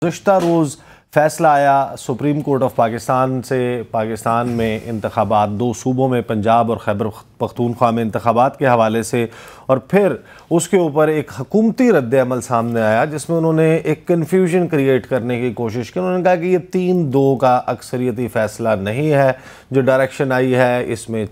گزشتہ روز فیصلہ آیا سپریم کورٹ آف پاکستان سے پاکستان میں انتخابات 2 صوبوں میں پنجاب اور خیبر پختونخوا میں انتخابات کے حوالے سے، اور پھر اس کے اوپر ایک حکومتی رد عمل سامنے آیا جس میں انہوں نے ایک کنفیوژن کریٹ کرنے کی کوشش کی۔ انہوں نے کہا کہ یہ 3-2 کا اکثریتی فیصلہ نہیں ہے، جو ڈائریکشن آئی ہے اس میں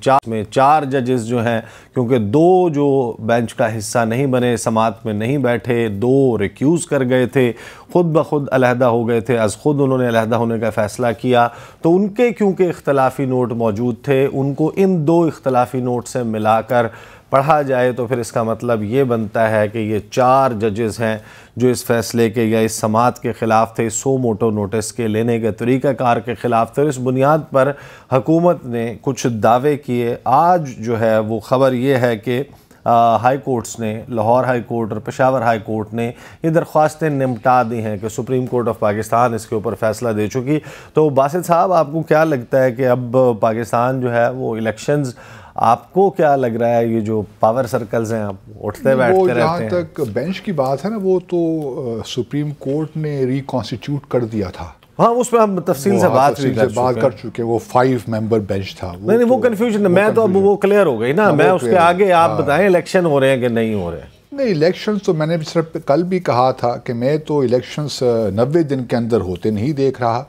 4 ججز جو ہیں، کیونکہ 2 جو بینچ کا حصہ نہیں بنے، سماعت میں نہیں بیٹھے، 2 ریکیوز کر گئے تھے، خود بخود علیحدہ ہو گئے تھے، از خود انہوں نے علیحدہ ہونے کا فیصلہ کیا، تو ان کے کیونکہ اختلافی نوٹ موجود تھے، ان کو ان 2 اختلافی نوٹ سے ملا کر پڑھا جائے تو پھر اس کا مطلب یہ بنتا ہے کہ یہ 4 ججز ہیں جو اس فیصلے کے یا اس سماعت کے خلاف تھے، سو موٹو نوٹس کے لینے کے طریقہ کار کے خلاف تھے، اور اس بنیاد پر حکومت نے کچھ دعوے کیے۔ آج جو ہے وہ خبر یہ ہے کہ ہائی کورٹس نے، لاہور ہائی کورٹ اور پشاور ہائی کورٹ نے یہ درخواستیں نمٹا دی ہیں کہ سپریم کورٹ آف پاکستان اس کے اوپر فیصلہ دے چکی۔ تو باسط صاحب، آپ کو کیا لگتا ہے کہ اب پاکستان جو ہے وہ الیکشنز، آپ کو کیا لگ رہا ہے یہ جو پاور سرکلز ہیں آپ اٹھتے بیٹھتے رہتے ہیں؟ جہاں تک بینچ کی بات ہے نا، وہ تو سپریم کورٹ نے ریکانسٹیٹیوٹ کر دیا تھا۔ ہاں، اس پہ ہم تفصیل سے بات کر چکے، وہ 5 ممبر بینچ تھا۔ نہیں، وہ کنفیوژن میں تو اب وہ کلیئر ہو گئی نا، میں اس کے آگے آپ بتائیں الیکشن ہو رہے ہیں کہ نہیں ہو رہے ہیں؟ نہیں، الیکشنز تو میں نے صرف کل بھی کہا تھا کہ میں تو الیکشنز 90 دن کے اندر ہوتے نہیں دیکھ رہا۔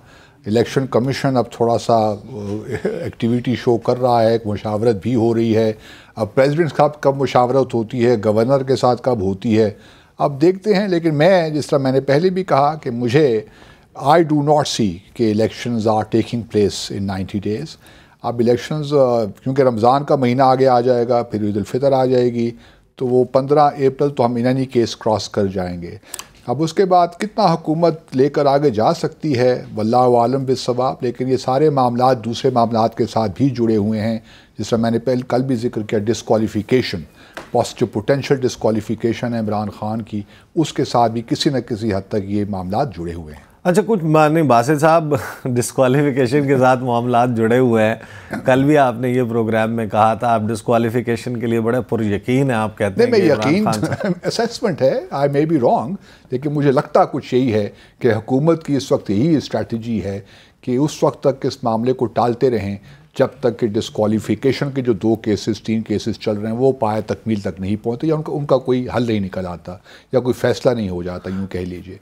الیکشن کمیشن اب تھوڑا سا ایکٹیویٹی شو کر رہا ہے، مشاورت بھی ہو رہی ہے۔ اب پریزیڈنٹ صاحب کب مشاورت ہوتی ہے، گورنر کے ساتھ کب ہوتی ہے، اب دیکھتے ہیں۔ لیکن میں، جس طرح میں نے پہلے بھی کہا کہ مجھے I do not see کہ elections are taking place in 90 days۔ اب elections کیونکہ رمضان کا مہینہ آگے آ جائے گا، پھر عید الفطر آ جائے گی، تو وہ 15 اپریل تو ہم انہی کیس کراس کر جائیں گے۔ اب اس کے بعد کتنا حکومت لے کر آگے جا سکتی ہے، واللہ عالم بالصواب۔ لیکن یہ سارے معاملات دوسرے معاملات کے ساتھ بھی جڑے ہوئے ہیں، جس طرح میں نے کل بھی ذکر کیا، ڈسکوالیفیکیشن، پاسٹو پوٹینشیل ڈسکوالیفیکیشن ہے عمران خان کی، اس کے ساتھ بھی کسی نہ کسی حد تک یہ معاملات جڑے ہوئے ہیں۔ اچھا، کچھ معنی باسط صاحب ڈسکوالیفیکیشن کے ساتھ معاملات جڑے ہوئے ہیں، کل بھی آپ نے یہ پروگرام میں کہا تھا آپ ڈسکوالیفیکیشن کے لیے بڑے پر یقین ہیں، آپ کہتے ہیں نہیں، میں یقین اسیسمنٹ ہے، آئی مے بی رانگ، لیکن مجھے لگتا کچھ یہی ہے کہ حکومت کی اس وقت یہی اسٹریٹجی ہے کہ اس وقت تک اس معاملے کو ٹالتے رہیں جب تک کہ ڈسکوالیفیکیشن کے جو 2 کیسز 3 کیسز چل رہے ہیں وہ پائے تکمیل تک نہیں پہنچتے، یا ان کا کوئی حل نہیں نکل آتا، یا کوئی فیصلہ نہیں ہو جاتا، یوں کہہ لیجئے۔